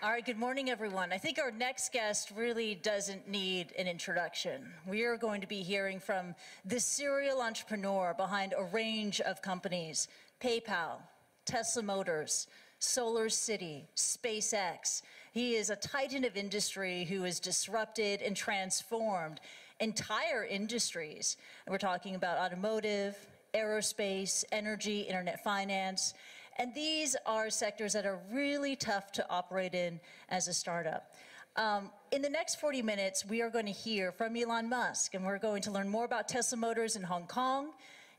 All right, good morning, everyone. I think our next guest really doesn't need an introduction. We are going to be hearing from the serial entrepreneur behind a range of companies: PayPal, Tesla Motors, Solar City, SpaceX. He is a titan of industry who has disrupted and transformed entire industries. And we're talking about automotive, aerospace, energy, internet finance. And these are sectors that are really tough to operate in as a startup. In the next 40 minutes, we are going to hear from Elon Musk, and we're going to learn more about Tesla Motors in Hong Kong.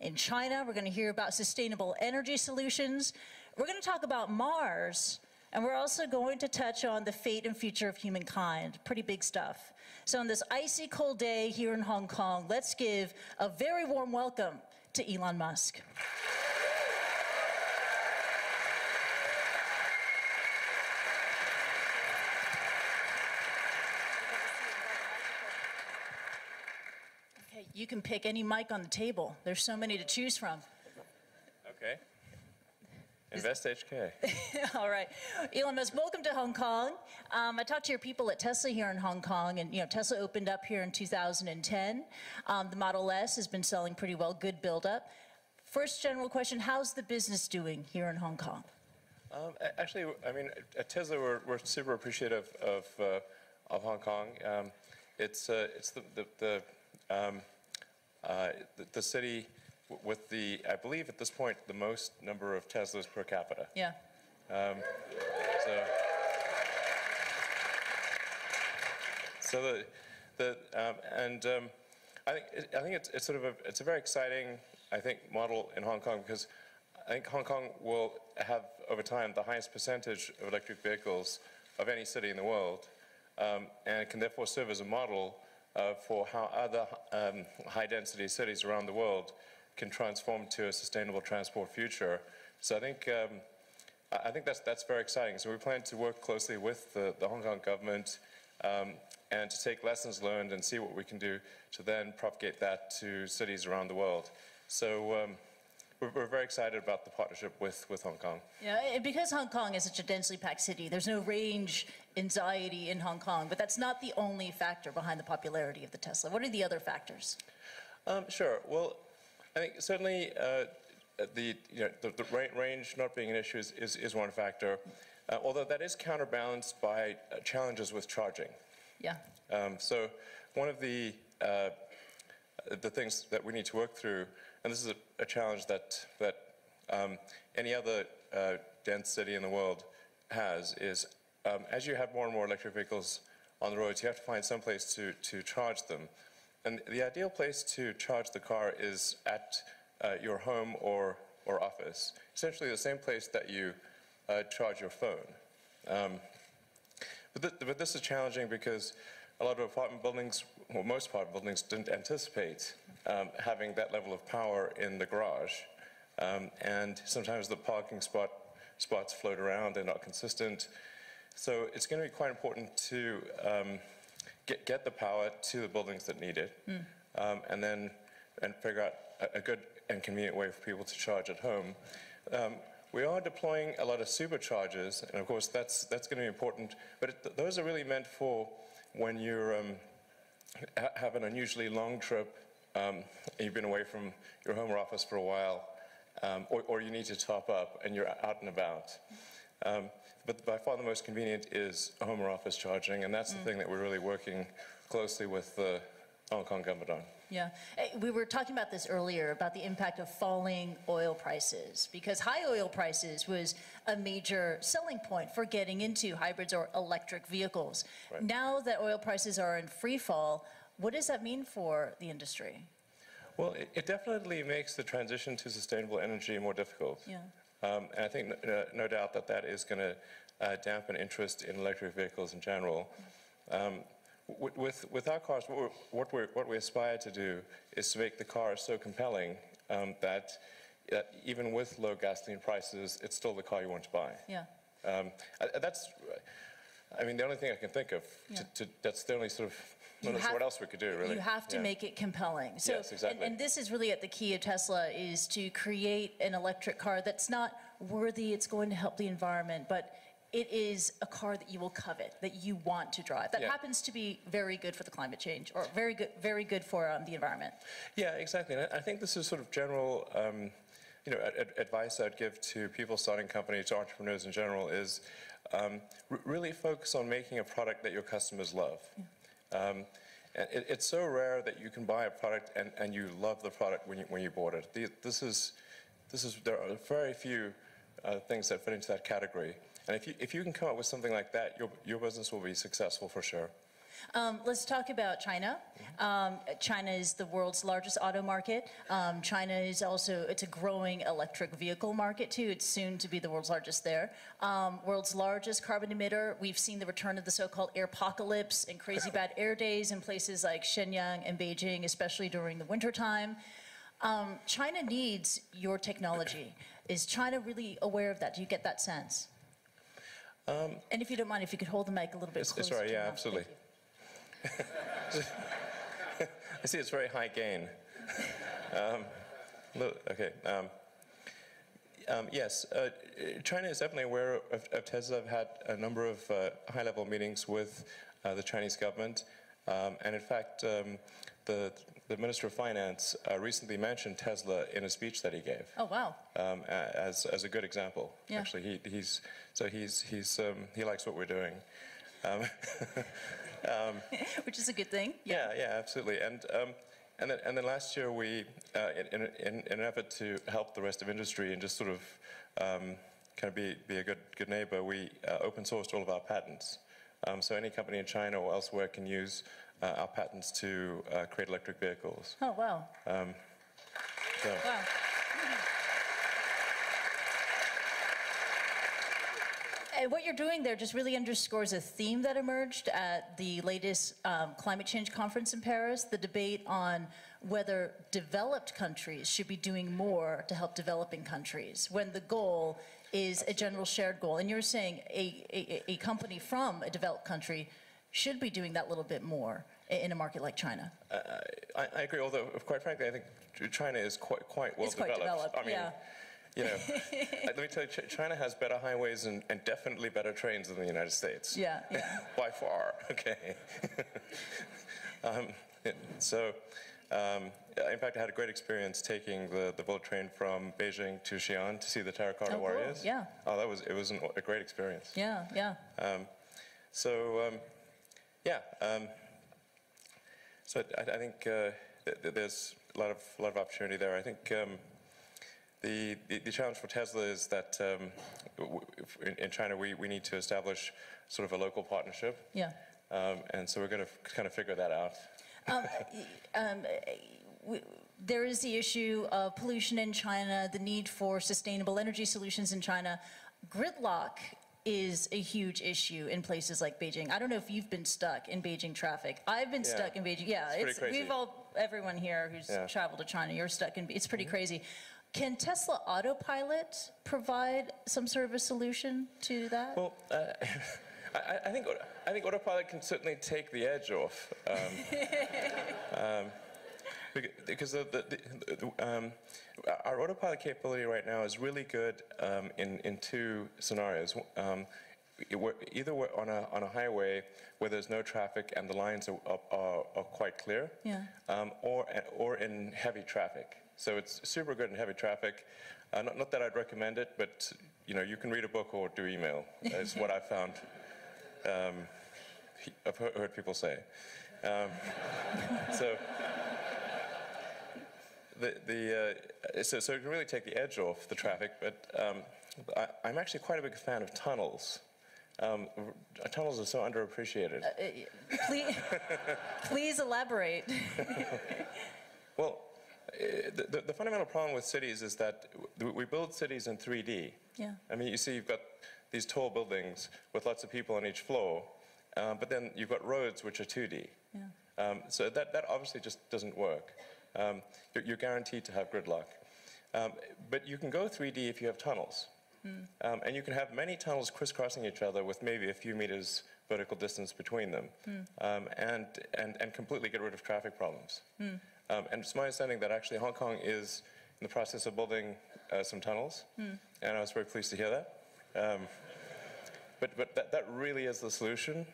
In China, we're going to hear about sustainable energy solutions. We're going to talk about Mars, and we're also going to touch on the fate and future of humankind. Pretty big stuff. So on this icy cold day here in Hong Kong, let's give a very warm welcome to Elon Musk. Okay, you can pick any mic on the table. There's so many to choose from. Okay. Invest HK. All right. Elon Musk, welcome to Hong Kong. I talked to your people at Tesla here in Hong Kong, and Tesla opened up here in 2010. The Model S has been selling pretty well, good build-up. First general question, how's the business doing here in Hong Kong? Actually, I mean, at Tesla, we're super appreciative of Hong Kong. It's the city with the, I believe at this point, the most number of Teslas per capita. Yeah. I think it's sort of it's a very exciting, I think, model in Hong Kong, because I think Hong Kong will have over time the highest percentage of electric vehicles of any city in the world, and can therefore serve as a model for how other high-density cities around the world can transform to a sustainable transport future. So I think that's very exciting. So we plan to work closely with the Hong Kong government and to take lessons learned and see what we can do to then propagate that to cities around the world. So we're very excited about the partnership with Hong Kong. Yeah, because Hong Kong is such a densely packed city, there's no range anxiety in Hong Kong, but that's not the only factor behind the popularity of the Tesla. What are the other factors? Sure. Well, I think certainly the range not being an issue is one factor, although that is counterbalanced by challenges with charging. Yeah. So one of the things that we need to work through, and this is a challenge that any other dense city in the world has, is as you have more and more electric vehicles on the roads, you have to find some place to charge them. And the ideal place to charge the car is at your home or office, essentially the same place that you charge your phone. But this is challenging because a lot of apartment buildings, well, most apartment buildings didn't anticipate having that level of power in the garage. And sometimes the parking spots float around, they're not consistent. So it's going to be quite important to get the power to the buildings that need it, and figure out a good and convenient way for people to charge at home. We are deploying a lot of superchargers, and of course that's going to be important, but those are really meant for when you have an unusually long trip, you've been away from your home or office for a while, or you need to top up and you're out and about. But by far the most convenient is home or office charging, and that's the thing that we're really working closely with the Hong Kong government on. Yeah, we were talking about this earlier, about the impact of falling oil prices, because high oil prices was a major selling point for getting into hybrids or electric vehicles. Right. Now that oil prices are in free fall, what does that mean for the industry? Well, it definitely makes the transition to sustainable energy more difficult. Yeah. And I think no doubt that is going to dampen interest in electric vehicles in general. With our cars, what we aspire to do is to make the car so compelling that even with low gasoline prices, it's still the car you want to buy. Yeah. I mean, the only thing I can think of, that's the only sort of, what else we could do, really. You have to make it compelling. So, yes, exactly. And this is really at the key of Tesla, is to create an electric car that's not worthy, it's going to help the environment, but it is a car that you will covet, that you want to drive. That happens to be very good for the climate change, or very good for the environment. Yeah, exactly. And I think this is sort of general, advice I'd give to people starting companies, to entrepreneurs in general, is really focus on making a product that your customers love. It's so rare that you can buy a product and you love the product when you bought it. There are very few things that fit into that category. And if you can come up with something like that, your business will be successful for sure. Let's talk about China. China is the world's largest auto market. China is also, it's a growing electric vehicle market too. It's soon to be the world's largest there. World's largest carbon emitter. We've seen the return of the so-called airpocalypse and crazy bad air days in places like Shenyang and Beijing, especially during the wintertime. China needs your technology. Is China really aware of that? Do you get that sense? And if you don't mind, if you could hold the mic a little bit closer. Sorry, yeah, absolutely. I see it's very high gain. Okay. Yes, China is definitely aware of Tesla. I've had a number of high-level meetings with the Chinese government. And in fact, the Minister of Finance recently mentioned Tesla in a speech that he gave. Oh, wow. As a good example. Yeah. Actually, he likes what we're doing. Which is a good thing. Yeah, absolutely. And then last year we, in an effort to help the rest of industry and just sort of kind of be a good neighbor, we open sourced all of our patents. So any company in China or elsewhere can use our patents to create electric vehicles. Oh, wow. Wow. And what you're doing there just really underscores a theme that emerged at the latest climate change conference in Paris, the debate on whether developed countries should be doing more to help developing countries, when the goal is a general shared goal. And you're saying a company from a developed country should be doing that little bit more in a market like China. I agree, although, quite frankly, I think China is quite well it's quite developed. I mean, yeah. You know, let me tell you, China has better highways and definitely better trains than the United States. Yeah. By far, okay. In fact, I had a great experience taking the bullet train from Beijing to Xi'an to see the terracotta warriors. Cool. Yeah. Oh, it was a great experience. Yeah. So I think there's a lot of opportunity there. I think the challenge for Tesla is that in China we need to establish sort of a local partnership. Yeah. And so we're going to kind of figure that out. There is the issue of pollution in China, the need for sustainable energy solutions in China. Gridlock is a huge issue in places like Beijing. I don't know if you've been stuck in Beijing traffic. I've been stuck in Beijing. Yeah, it's pretty crazy. Everyone here who's traveled to China, you're stuck in, it's pretty crazy. Can Tesla Autopilot provide some sort of a solution to that? Well, I think Autopilot can certainly take the edge off. Because our Autopilot capability right now is really good in two scenarios. Either we're on a highway where there's no traffic and the lines are quite clear, or in heavy traffic. So it's super good in heavy traffic. Not that I'd recommend it, but you can read a book or do email. Is what I've found. I've heard people say. So it can really take the edge off the traffic. But I'm actually quite a big fan of tunnels. Tunnels are so underappreciated. Please elaborate. Well, the fundamental problem with cities is that we build cities in 3D. Yeah. I mean, you see, you've got these tall buildings with lots of people on each floor, but then you've got roads which are 2D. Yeah. So that obviously just doesn't work. You're guaranteed to have gridlock. But you can go 3D if you have tunnels. And you can have many tunnels crisscrossing each other with maybe a few meters vertical distance between them, and completely get rid of traffic problems. And it's my understanding that actually Hong Kong is in the process of building some tunnels, and I was very pleased to hear that. but that really is the solution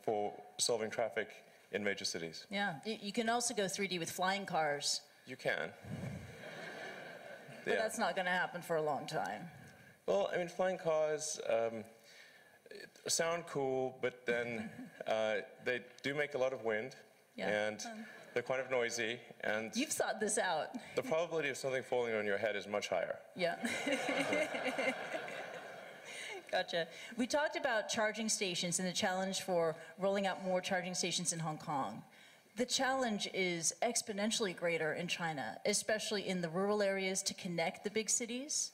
for solving traffic in major cities. Yeah, you can also go 3D with flying cars. You can. But that's not going to happen for a long time. Well, I mean, flying cars sound cool, but then they do make a lot of wind, and they're kind of noisy. And you've thought this out. The probability of something falling on your head is much higher. Yeah. Gotcha. We talked about charging stations and the challenge for rolling out more charging stations in Hong Kong. The challenge is exponentially greater in China, especially in the rural areas to connect the big cities.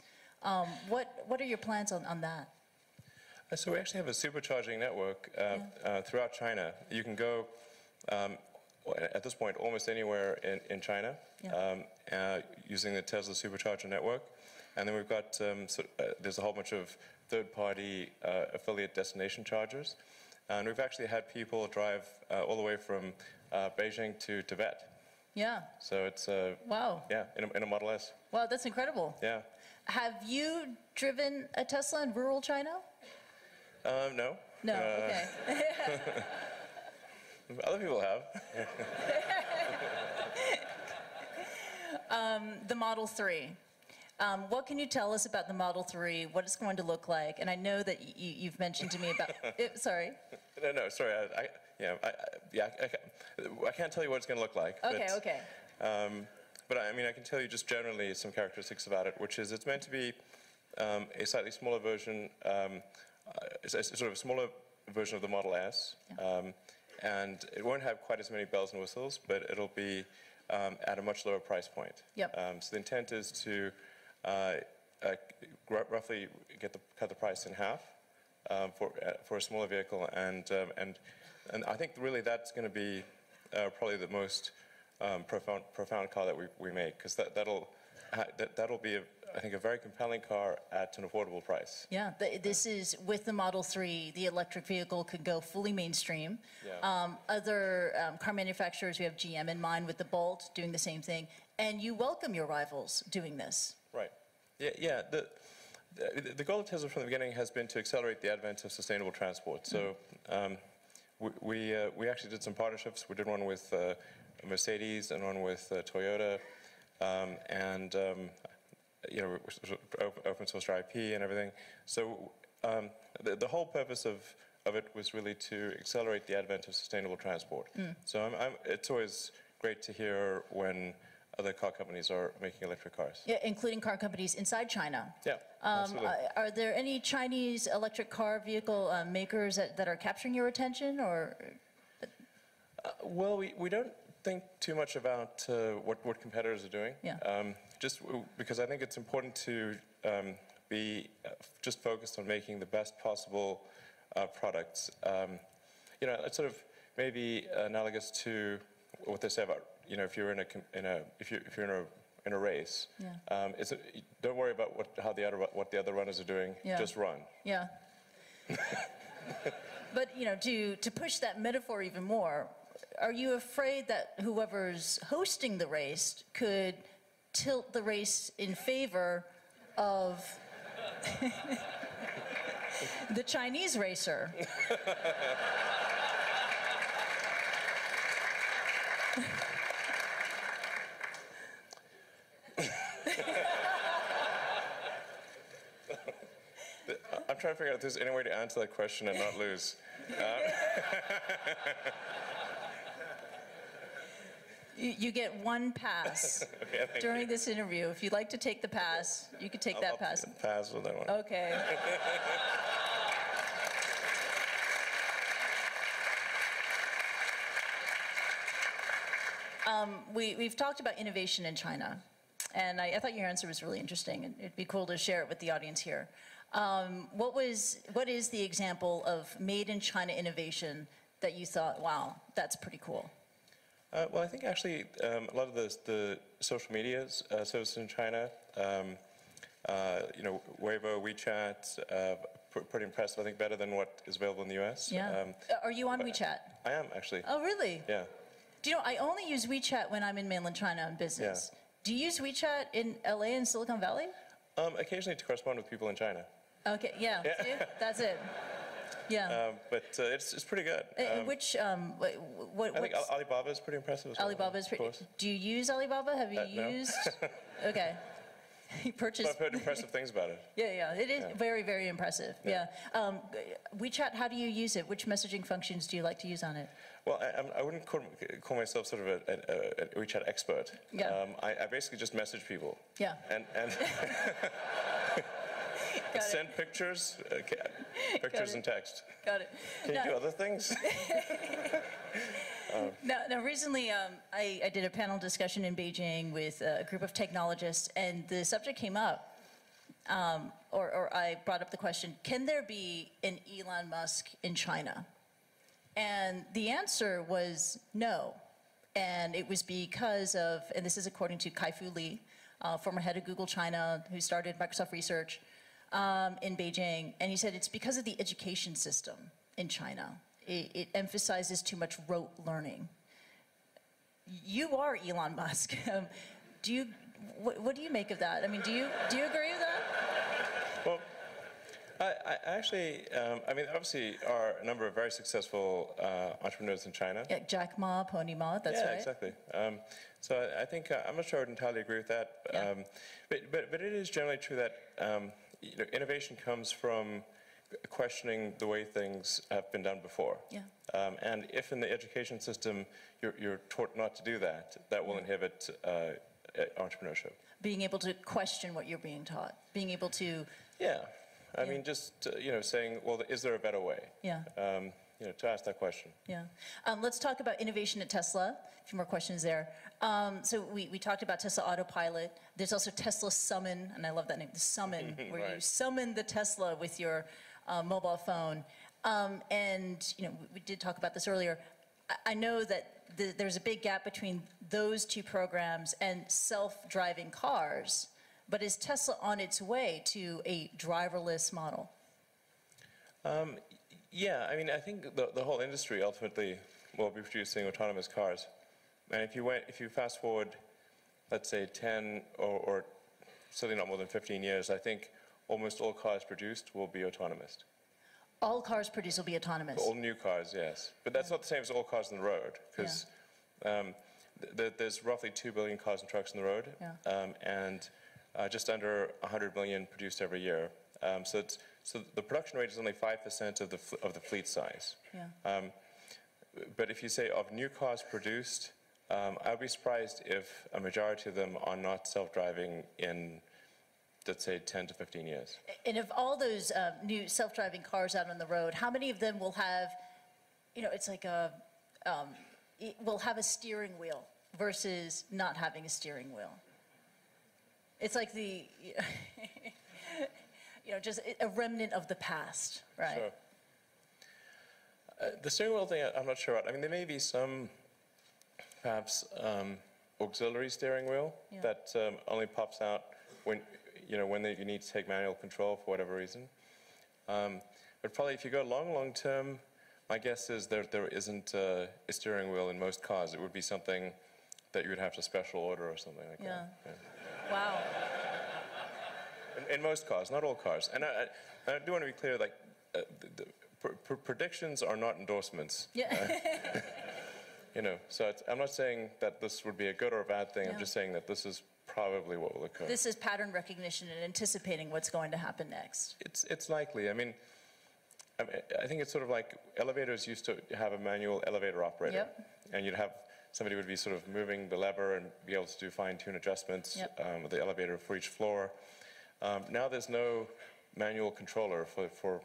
What are your plans on that? So we actually have a supercharging network throughout China. You can go, at this point, almost anywhere in China using the Tesla supercharger network. And then we've got, there's a whole bunch of third-party affiliate destination chargers. And we've actually had people drive all the way from Beijing to Tibet. Yeah. So it's, wow. Yeah, in a Model S. Wow, that's incredible. Yeah. Have you driven a Tesla in rural China? No. No, okay. Other people have. The Model 3. What can you tell us about the Model 3, what it's going to look like? And I know that you've mentioned to me about, sorry. No, sorry. I can't tell you what it's going to look like. Okay, okay. But I mean, I can tell you just generally some characteristics about it, which is it's meant to be a slightly smaller version, sort of a smaller version of the Model S. And it won't have quite as many bells and whistles, but it'll be at a much lower price point. Yep. So the intent is to roughly cut the price in half for a smaller vehicle, and I think really that's going to be probably the most profound car that we make, because that'll be I think a very compelling car at an affordable price. Yeah, this is with the Model 3, the electric vehicle could go fully mainstream. Yeah. Other car manufacturers, we have GM in mind with the Bolt doing the same thing, and you welcome your rivals doing this. Right. Yeah. The goal of Tesla from the beginning has been to accelerate the advent of sustainable transport. So we actually did some partnerships. We did one with Mercedes and one with Toyota, and open source IP and everything. So the whole purpose of it was really to accelerate the advent of sustainable transport. So it's always great to hear when other car companies are making electric cars. Yeah, including car companies inside China. Yeah, absolutely. Are there any Chinese electric car vehicle makers that are capturing your attention, or? Well, we don't think too much about what competitors are doing. Yeah. Just because I think it's important to be just focused on making the best possible products. It's sort of maybe analogous to what they say about if you're in a race. Yeah. Don't worry about what the other runners are doing. Yeah. Just run. Yeah. But to push that metaphor even more, are you afraid that whoever's hosting the race could tilt the race in favor of the Chinese racer? I'm trying to figure out if there's any way to answer that question and not lose. You get one pass during this interview. If you'd like to take the pass, you could take that pass. Pass with that one. Okay. We've talked about innovation in China, and I thought your answer was really interesting, and it'd be cool to share it with the audience here. What is the example of made in China innovation that you thought, wow, that's pretty cool? Well, I think actually a lot of the social media services in China, Weibo, WeChat, pretty impressive. I think better than what is available in the US. Yeah. Are you on WeChat? I am, actually. Oh, really? Yeah. Do you know, I only use WeChat when I'm in mainland China on business. Yeah. Do you use WeChat in LA and Silicon Valley? Occasionally to correspond with people in China. Okay, yeah, Yeah. see? That's it. Yeah. But it's pretty good. And which, what, I think Alibaba is pretty impressive as well. Alibaba is of pretty, course. do you use Alibaba? Have you No. used? Okay. You But purchased, I've heard impressive things about it. yeah, it is very, very impressive, yeah. WeChat, how do you use it? Which messaging functions do you like to use on it? Well, I wouldn't call myself sort of a WeChat expert. Yeah. I basically just message people. Yeah. And send pictures, pictures and text. Got it. Can you do other things? Now, recently, I did a panel discussion in Beijing with a group of technologists, and the subject came up, or I brought up the question, can there be an Elon Musk in China? And the answer was no. And it was because of, and this is according to Kai-Fu Lee, former head of Google China, who started Microsoft Research in Beijing, and he said it's because of the education system in China. It emphasizes too much rote learning. You are Elon Musk. What do you make of that? I mean, do you agree with that? Well, I actually, I mean, obviously, are a number of very successful entrepreneurs in China. Yeah, Jack Ma, Pony Ma, that's right. Yeah, exactly. So I think, I'm not sure I would entirely agree with that. Yeah. But it is generally true that innovation comes from questioning the way things have been done before. Yeah. And if in the education system you're taught not to do that, that will inhibit entrepreneurship. Being able to question what you're being taught, being able to... Yeah. I mean, just, saying, well, is there a better way? Yeah. To ask that question. Yeah. Let's talk about innovation at Tesla. A few more questions there. So we talked about Tesla Autopilot. There's also Tesla Summon, and I love that name, the Summon, where Right. you summon the Tesla with your mobile phone. And we did talk about this earlier. I know that there's a big gap between those two programs and self-driving cars, but is Tesla on its way to a driverless model? Yeah, I mean, I think the whole industry ultimately will be producing autonomous cars. And if you fast forward, let's say 10 or certainly not more than 15 years, I think almost all cars produced will be autonomous. All cars produced will be autonomous? All new cars, yes. But that's not the same as all cars on the road, because there's roughly 2 billion cars and trucks on the road, and just under 100 million produced every year. So the production rate is only 5% of the fleet size. Yeah. But if you say of new cars produced, I would be surprised if a majority of them are not self-driving in, let's say, 10 to 15 years. And of all those new self-driving cars out on the road, how many of them will have, it's like will have a steering wheel versus not having a steering wheel? It's like the, just a remnant of the past, right? Sure. The steering wheel thing, I'm not sure about. I mean, there may be some, perhaps, auxiliary steering wheel that only pops out when you need to take manual control for whatever reason. But probably if you go long term, my guess is there isn't a steering wheel in most cars. It would be something that you would have to special order or something like that. Yeah. Wow. In most cars, not all cars. And I do want to be clear, like, predictions are not endorsements. Yeah. So I'm not saying that this would be a good or a bad thing. Yeah. I'm just saying that this is probably what will occur. This is pattern recognition and anticipating what's going to happen next. It's likely. I think it's sort of like elevators used to have a manual elevator operator. Yep. And you'd have somebody would be sort of moving the lever and be able to do fine-tune adjustments of the elevator for each floor. Now there's no manual controller for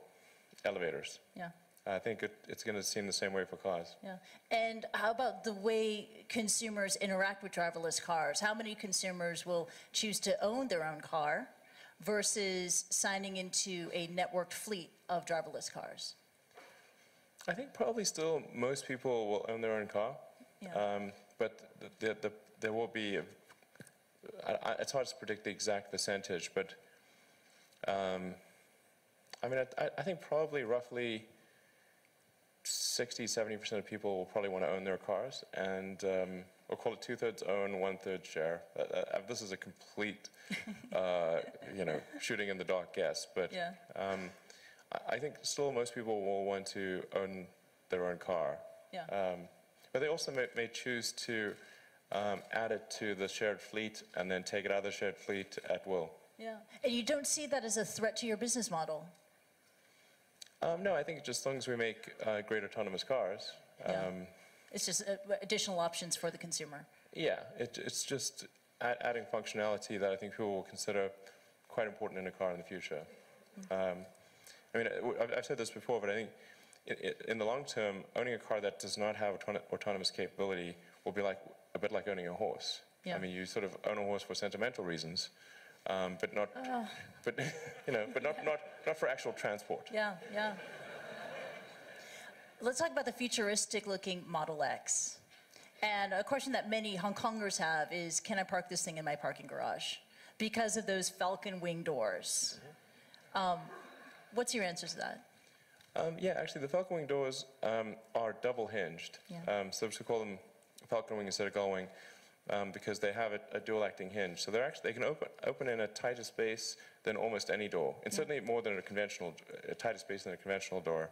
elevators. Yeah. I think it's going to seem the same way for cars. Yeah. And how about the way consumers interact with driverless cars? How many consumers will choose to own their own car versus signing into a networked fleet of driverless cars? I think probably still most people will own their own car. Yeah. But there will be, it's hard to predict the exact percentage, but I think probably roughly 60–70% of people will probably want to own their cars, and we'll call it 2/3 own, 1/3 share. This is a complete, shooting in the dark guess, but Yeah. I think still most people will want to own their own car. Yeah. But they also may choose to add it to the shared fleet and then take it out of the shared fleet at will. Yeah. And you don't see that as a threat to your business model? No, I think just as long as we make great autonomous cars. Yeah. It's just additional options for the consumer. Yeah, it's just adding functionality that I think people will consider quite important in a car in the future. I've said this before, but I think in the long term, owning a car that does not have autonomous capability will be a bit like owning a horse. Yeah. I mean, you sort of own a horse for sentimental reasons, but not for actual transport. Yeah, yeah. Let's talk about the futuristic-looking Model X. And a question that many Hong Kongers have is, can I park this thing in my parking garage? Because of those falcon wing doors. What's your answer to that? Yeah, actually, the falcon wing doors are double hinged. Yeah. So we call them falcon wing instead of gull wing because they have a dual acting hinge. So they can open in a tighter space than almost any door, and certainly more than a tighter space than a conventional door.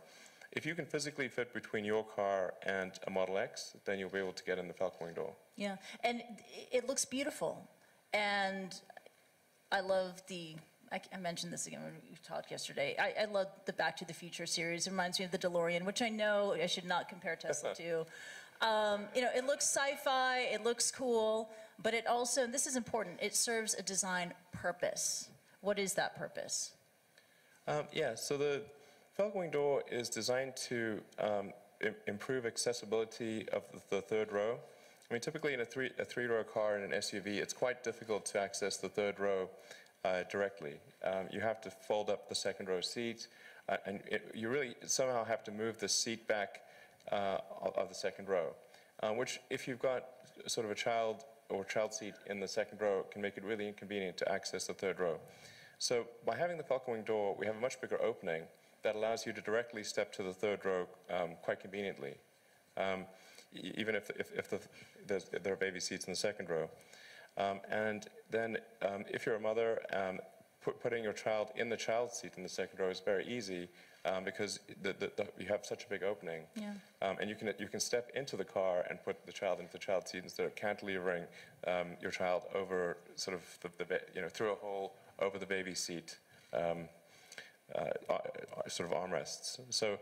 If you can physically fit between your car and a Model X, then you'll be able to get in the falcon wing door. Yeah, and it looks beautiful. And I love I mentioned this again when we talked yesterday. I love the Back to the Future series. It reminds me of the DeLorean, which I know I should not compare Tesla to. It looks sci-fi, it looks cool, but it also, and this is important, it serves a design purpose. What is that purpose? So the falcon wing door is designed to improve accessibility of the third row. I mean, typically in a three-row car in an SUV, it's quite difficult to access the third row directly. You have to fold up the second row seat, and you really somehow have to move the seat back of the second row, which if you've got sort of a child seat in the second row can make it really inconvenient to access the third row. So by having the falcon wing door, we have a much bigger opening that allows you to directly step to the third row quite conveniently, even if there are baby seats in the second row. And then if you're a mother, putting your child in the child seat in the second row is very easy because you have such a big opening. Yeah. And you can step into the car and put the child into the child seat instead of cantilevering your child over sort of through a hole over the baby seat, sort of armrests. So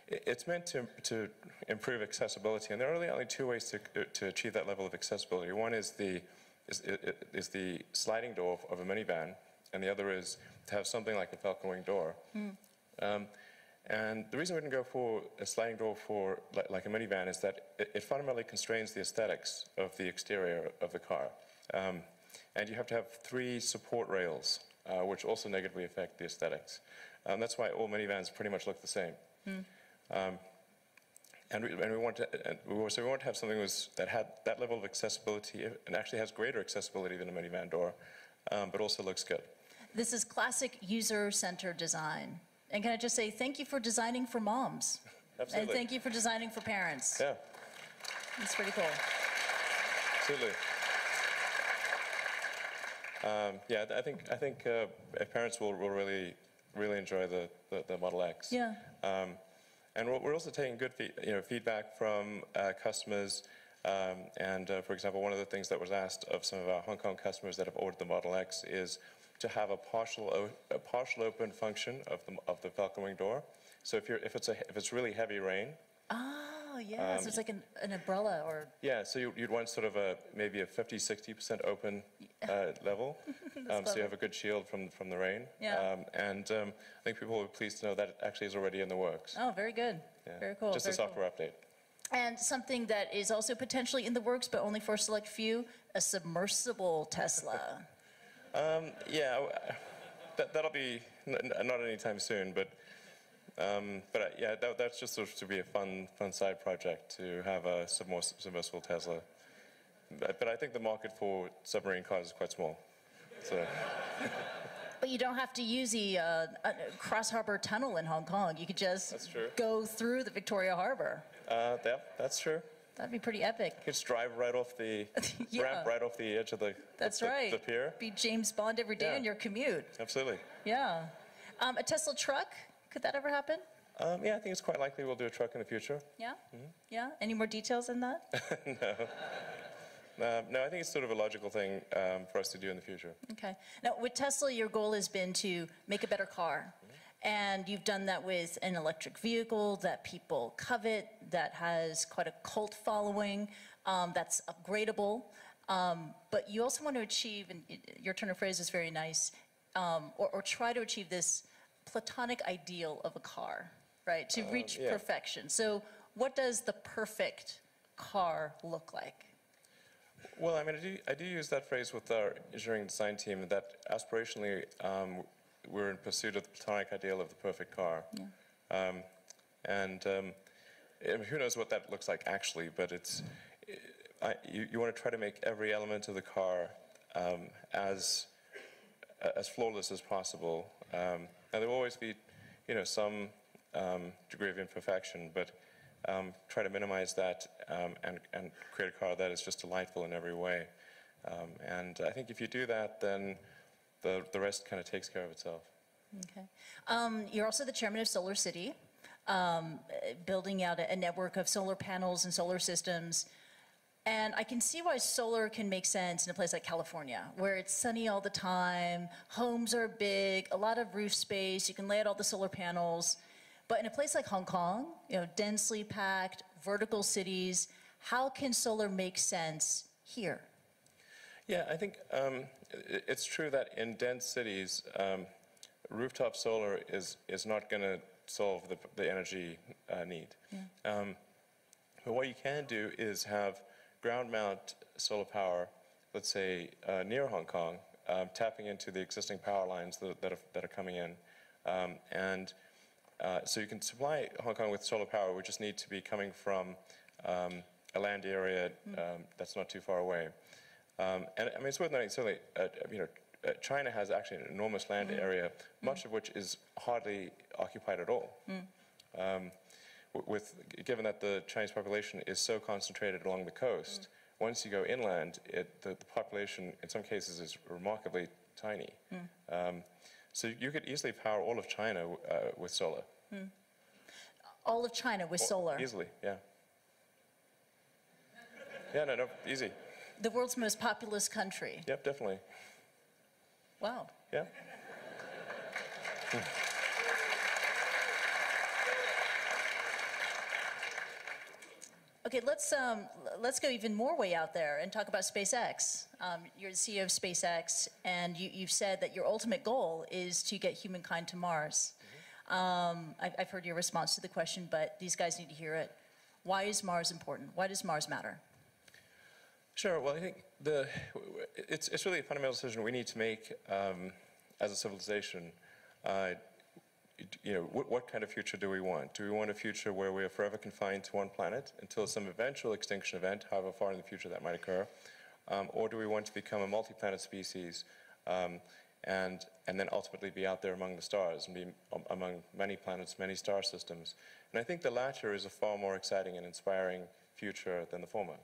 it's meant to improve accessibility, and there are really only two ways to achieve that level of accessibility. One is the sliding door of a minivan, and the other is to have something like a falcon wing door. And the reason we didn't go for a sliding door for like a minivan is that it fundamentally constrains the aesthetics of the exterior of the car. And you have to have 3 support rails, which also negatively affect the aesthetics. That's why all minivans pretty much look the same. And we want to have something that had that level of accessibility and actually has greater accessibility than a minivan door, but also looks good. This is classic user-centered design. And can I just say thank you for designing for moms. Absolutely. And thank you for designing for parents. Yeah. It's pretty cool. Absolutely. I think parents will really enjoy the Model X. Yeah. And we're also taking good feedback from customers. For example, one of the things that was asked of some of our Hong Kong customers that have ordered the Model X is to have a partial open function of the falcon wing door. So if it's really heavy rain. Oh yeah, so it's like an umbrella or. Yeah, so you'd want sort of maybe a 50–60% open level, so you have a good shield from the rain. Yeah. I think people will be pleased to know that it actually is already in the works. Oh, very good. Yeah. Very cool. Just very a software update. And something that is also potentially in the works, but only for a select few, a submersible Tesla. That'll be not anytime soon, but that's just sort of to be a fun side project to have a submersible Tesla. But I think the market for submarine cars is quite small. So. But you don't have to use the Cross Harbor Tunnel in Hong Kong. You could just That's true. go through the Victoria Harbor. That's true. That'd be pretty epic. You just drive right off the Yeah. ramp, right off the edge of the That's the, right. the pier. Be James Bond every day Yeah. on your commute. Absolutely. Yeah. A Tesla truck, could that ever happen? Yeah, I think it's quite likely we'll do a truck in the future. Yeah? Yeah? Any more details on that? No, I think it's sort of a logical thing for us to do in the future. Okay. Now, with Tesla, your goal has been to make a better car. And you've done that with an electric vehicle that people covet, that has quite a cult following, that's upgradable. But you also want to achieve, and your turn of phrase is very nice, or try to achieve this platonic ideal of a car, right? To reach yeah. perfection. So what does the perfect car look like? Well, I mean, I do use that phrase with our engineering design team, that aspirationally we're in pursuit of the platonic ideal of the perfect car. Yeah. I mean, who knows what that looks like actually, but it's, you want to try to make every element of the car as flawless as possible. And there will always be, some degree of imperfection, but try to minimize that and create a car that is just delightful in every way. And I think if you do that, then the rest kind of takes care of itself. Okay. You're also the chairman of Solar City, building out a network of solar panels and solar systems. And I can see why solar can make sense in a place like California, where it's sunny all the time, homes are big, a lot of roof space, you can lay out all the solar panels. But in a place like Hong Kong, densely packed, vertical cities, how can solar make sense here? Yeah, I think it's true that in dense cities, rooftop solar is not going to solve the energy need. Yeah. But what you can do is have ground mount solar power, let's say near Hong Kong, tapping into the existing power lines that are coming in. So you can supply Hong Kong with solar power, which just need to be coming from a land area that's not too far away. And I mean, it's worth noting, certainly, China has actually an enormous land area, much of which is hardly occupied at all. Given that the Chinese population is so concentrated along the coast, once you go inland, the population in some cases is remarkably tiny. So you could easily power all of China with solar. All of China with solar? Easily, yeah. Yeah, no, easy. The world's most populous country? Yep, definitely. Wow. Yeah. Okay, let's go even more way out there and talk about SpaceX. You're the CEO of SpaceX, and you've said that your ultimate goal is to get humankind to Mars. I've heard your response to the question, but these guys need to hear it. Why is Mars important? Why does Mars matter? Sure. Well, I think it's really a fundamental decision we need to make as a civilization. What kind of future do we want? Do we want a future where we are forever confined to one planet until some eventual extinction event, however far in the future that might occur? Or do we want to become a multi-planet species and then ultimately be out there among the stars and be among many planets, many star systems? And I think the latter is a far more exciting and inspiring future than the former.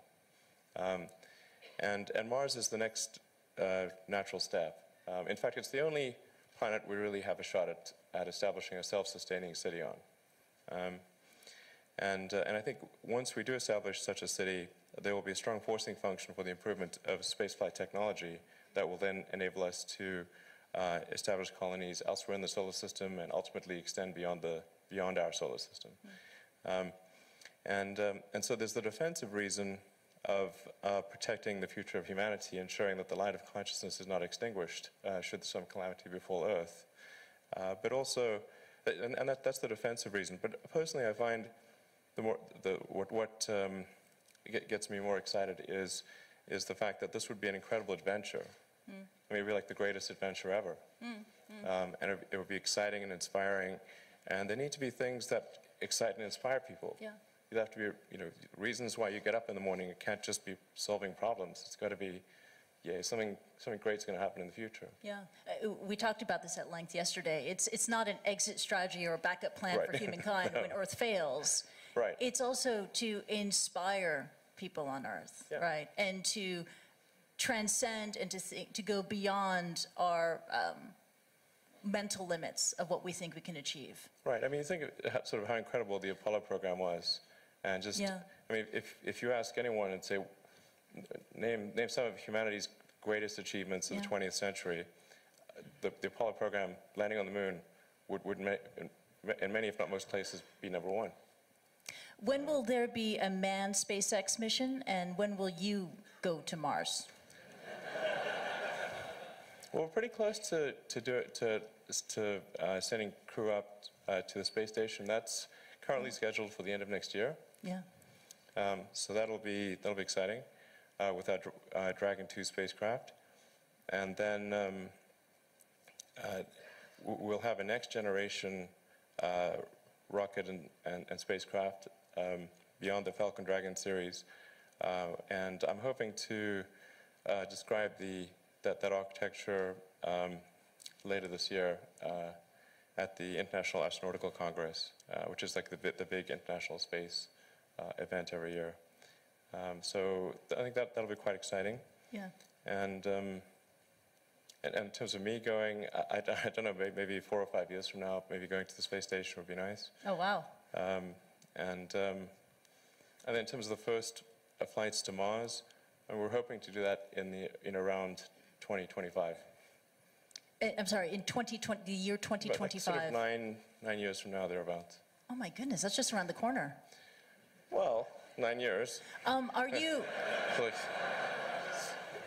And Mars is the next natural step. In fact, it's the only planet we really have a shot at establishing a self-sustaining city on. And I think once we do establish such a city, there will be a strong forcing function for the improvement of spaceflight technology that will then enable us to establish colonies elsewhere in the solar system and ultimately extend beyond our solar system. And so there's the defensive reason of protecting the future of humanity, ensuring that the light of consciousness is not extinguished should some calamity befall Earth. But also, and that's the defensive reason. But personally, I find what gets me more excited is the fact that this would be an incredible adventure. I mean, it'd be like the greatest adventure ever. And it would be exciting and inspiring. And there need to be things that excite and inspire people. Yeah. There have to be, reasons why you get up in the morning. It can't just be solving problems. It's got to be, yeah, something great's going to happen in the future. Yeah, we talked about this at length yesterday. It's not an exit strategy or a backup plan Right. for humankind No. when Earth fails. Right. It's also to inspire people on Earth, Yeah. right? And to transcend and to go beyond our mental limits of what we think we can achieve. Right. I mean, you think of sort of how incredible the Apollo program was, and just, Yeah. I mean, if you ask anyone and say, name some of humanity's greatest achievements of Yeah. the 20th century, the Apollo program, landing on the moon, would in many, if not most places, be number one. When will there be a manned SpaceX mission, and when will you go to Mars? Well, we're pretty close to sending crew up to the space station. That's currently scheduled for the end of next year. Yeah. So that'll be exciting with our Dragon 2 spacecraft, and then we'll have a next generation rocket and spacecraft beyond the Falcon Dragon series, and I'm hoping to describe that architecture later this year at the International Astronautical Congress, which is like the big international space event every year. So I think that'll be quite exciting. Yeah. And in terms of me going, I don't know, maybe 4 or 5 years from now, maybe going to the space station would be nice. Oh, wow. And then in terms of the first flights to Mars, we're hoping to do that in around 2025. I'm sorry, in 2020, the year 2025. Like sort of 9 years from now, thereabouts. Oh my goodness, that's just around the corner. Well, 9 years. Are you?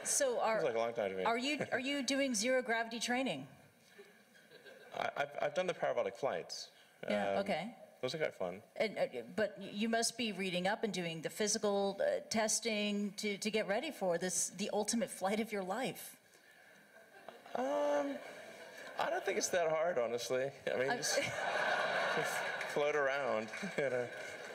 So Seems like a long time to me. are you doing zero gravity training? I've done the parabolic flights. Yeah. Okay. Those are quite fun. But you must be reading up and doing the physical testing to get ready for this, the ultimate flight of your life. I don't think it's that hard, honestly. I mean, just float around. You know,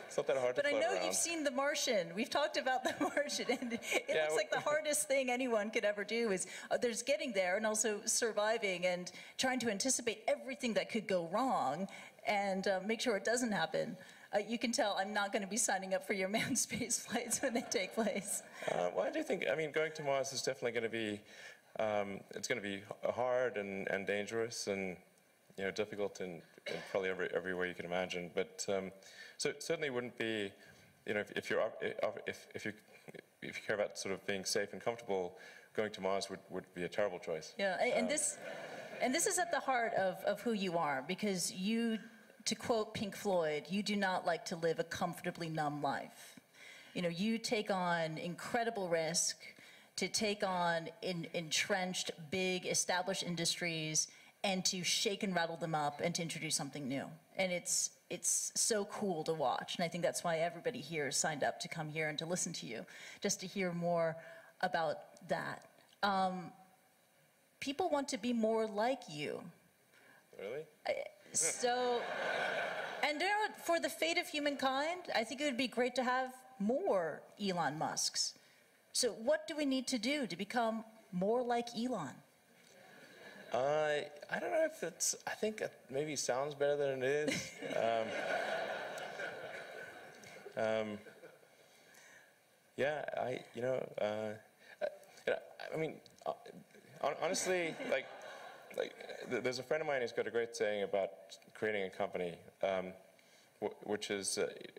it's not that hard to But I float know around. you've seen The Martian. We've talked about The Martian, and it Yeah, looks like the hardest thing anyone could ever do is there's getting there and also surviving and trying to anticipate everything that could go wrong and make sure it doesn't happen. You can tell I'm not going to be signing up for your manned space flights when they take place. Well, I do think, I mean, going to Mars is definitely going to be, it's going to be hard and dangerous and, you know, difficult in probably every way you can imagine. But so it certainly wouldn't be, you know, if you care about sort of being safe and comfortable, going to Mars would be a terrible choice. Yeah, and this is at the heart of who you are, because you, to quote Pink Floyd, you do not like to live a comfortably numb life. You know, you take on incredible risk to take on entrenched, big, established industries and to shake and rattle them up and to introduce something new. And it's so cool to watch. And I think that's why everybody here signed up to come here and to listen to you, just to hear more about that. People want to be more like you. Really? So, and you know what, for the fate of humankind, I think it would be great to have more Elon Musks. So what do we need to do to become more like Elon? I don't know if it's, I think it maybe sounds better than it is. Yeah, I mean, honestly, like there's a friend of mine who's got a great saying about creating a company, which is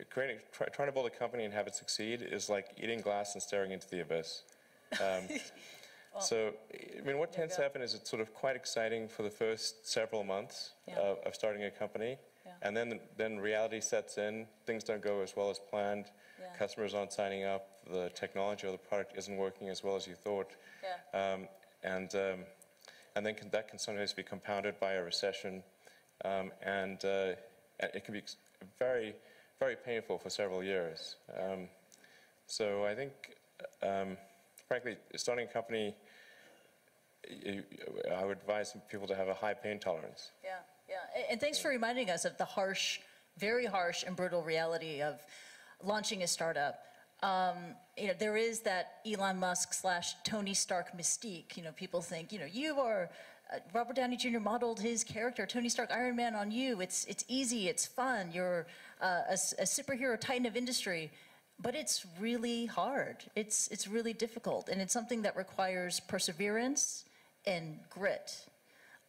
trying to build a company and have it succeed is like eating glass and staring into the abyss. So, I mean, what tends to happen is it's sort of quite exciting for the first several months of starting a company, and then reality sets in. Things don't go as well as planned. Customers aren't signing up. The technology or the product isn't working as well as you thought. And then that can sometimes be compounded by a recession, and it can be very, very painful for several years. So I think, frankly, starting a company, I would advise people to have a high pain tolerance. Yeah. And thanks for reminding us of the harsh, very harsh and brutal reality of launching a startup. There is that Elon Musk / Tony Stark mystique. People think, you are, Robert Downey Jr. modeled his character, Tony Stark, Iron Man, on you. It's easy, it's fun, you're a superhero titan of industry. But it's really hard. It's really difficult, and it's something that requires perseverance and grit.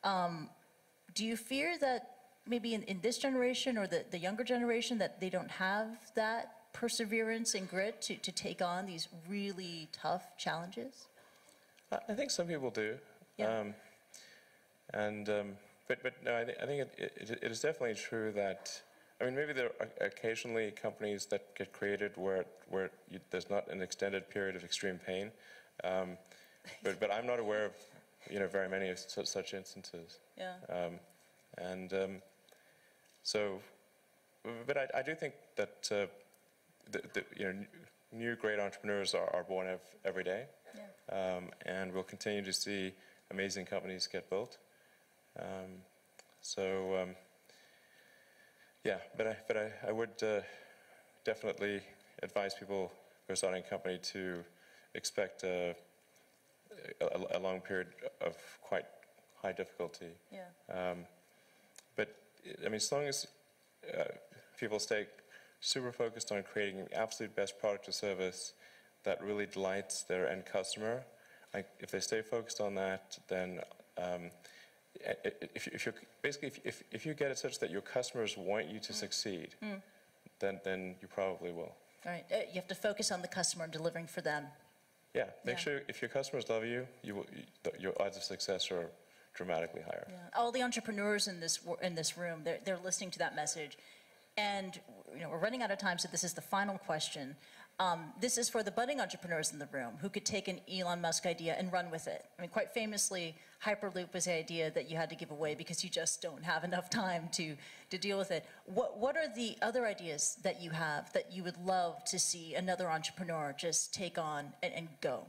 Do you fear that maybe in this generation or the younger generation that they don't have that perseverance and grit to take on these really tough challenges? I think some people do. Yeah. But no, I think it is definitely true that, maybe there are occasionally companies that get created where there's not an extended period of extreme pain. But I'm not aware of, very many of such instances. Yeah. But I do think that new great entrepreneurs are born every day. Yeah. And we'll continue to see amazing companies get built. Yeah, but I would definitely advise people who are starting a company to expect a long period of quite high difficulty. Yeah. But as long as people stay super focused on creating the absolute best product or service that really delights their end customer, if they stay focused on that, then if you get it such that your customers want you to succeed, then you probably will. All right. You have to focus on the customer and delivering for them. Yeah. Make sure if your customers love you, your odds of success are dramatically higher. Yeah. All the entrepreneurs in this room, they're listening to that message, and we're running out of time, so this is the final question. This is for the budding entrepreneurs in the room who could take an Elon Musk idea and run with it. Quite famously, Hyperloop was the idea that you had to give away because you just don't have enough time to deal with it. What are the other ideas that you have that you would love to see another entrepreneur just take on and go?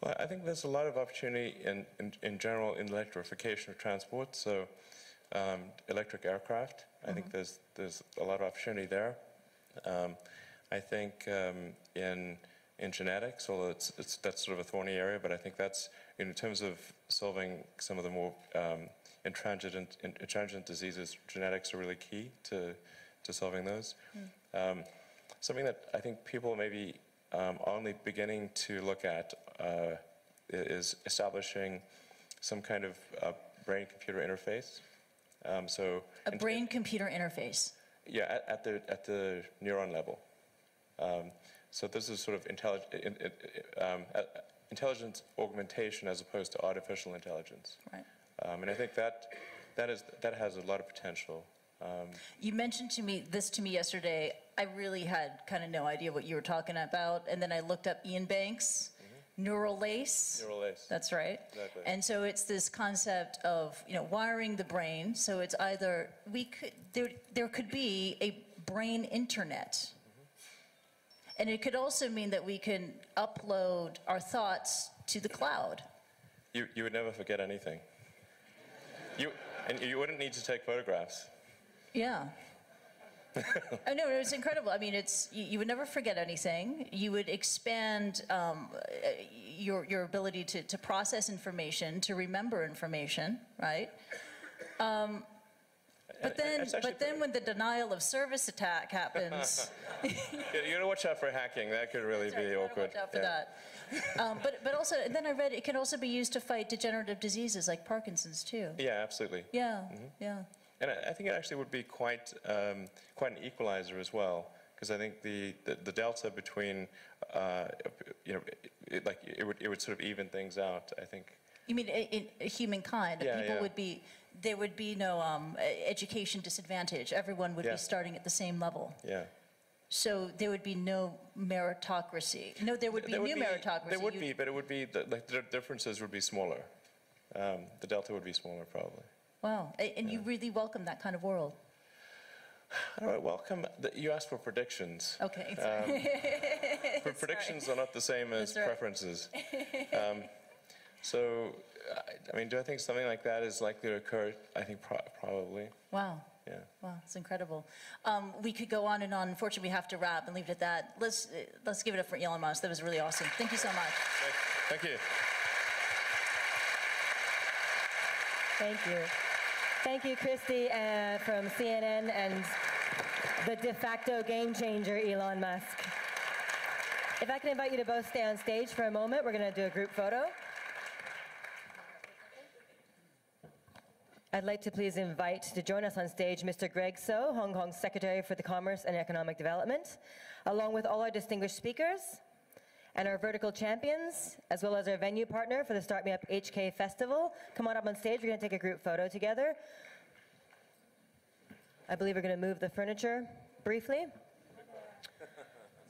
Well, I think there's a lot of opportunity in general in electrification of transport. So electric aircraft, I think there's a lot of opportunity there. I think in genetics, although that's sort of a thorny area, but I think that's, in terms of solving some of the more intransigent diseases, genetics are really key to solving those. Something that I think people may be only beginning to look at is establishing some kind of brain-computer interface. A brain-computer interface? Yeah, at the neuron level. So this is sort of intelligence augmentation as opposed to artificial intelligence. Right. And I think that has a lot of potential. You mentioned this to me yesterday. I really had kind of no idea what you were talking about, and then I looked up Ian Banks. Neural lace. Neural lace. That's right. Exactly. And so it's this concept of wiring the brain. So it's either there could be a brain internet, and it could also mean that we can upload our thoughts to the cloud. You would never forget anything. And you wouldn't need to take photographs. Yeah. Oh, no, it's incredible. You would never forget anything. You would expand your ability to process information, to remember information, right? But then when the denial of service attack happens... You got to watch out for hacking. That could really be awkward. Watch out for that. But also, then I read it can also be used to fight degenerative diseases like Parkinson's, too. Yeah, absolutely. Yeah, yeah. And I think it actually would be quite an equalizer as well, because I think the delta between, it would sort of even things out, I think. You mean in humankind? Yeah, people yeah. would be, there would be no education disadvantage. Everyone would be starting at the same level. Yeah. So there would be no meritocracy. No, there would be new meritocracy. There would be, but it would be, the differences would be smaller. The delta would be smaller, probably. Wow, and you really welcome that kind of world? How do I welcome? You asked for predictions. Okay. Predictions are not the same as preferences. So, do I think something like that is likely to occur? I think probably. Wow. Yeah. Wow, it's incredible. We could go on and on. Unfortunately, we have to wrap and leave it at that. Let's give it up for Elon Musk. That was really awesome. Thank you so much. Thank you. Thank you. Thank you, Christy from CNN and the de facto game changer, Elon Musk. If I can invite you to both stay on stage for a moment, we're going to do a group photo. I'd like to please invite to join us on stage Mr. Greg So, Hong Kong's Secretary for the Commerce and Economic Development, along with all our distinguished speakers and our vertical champions, as well as our venue partner for the Start Me Up HK Festival. Come on up on stage. We're going to take a group photo together. I believe we're going to move the furniture briefly.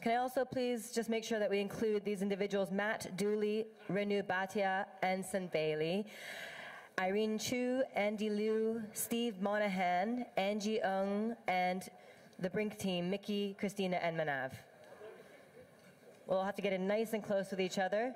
Can I also please just make sure that we include these individuals, Matt Dooley, Renu Bhatia, Anson Bailey, Irene Chu, Andy Liu, Steve Monahan, Angie Ng, and the Brink team, Mickey, Christina, and Manav. We'll have to get in nice and close with each other.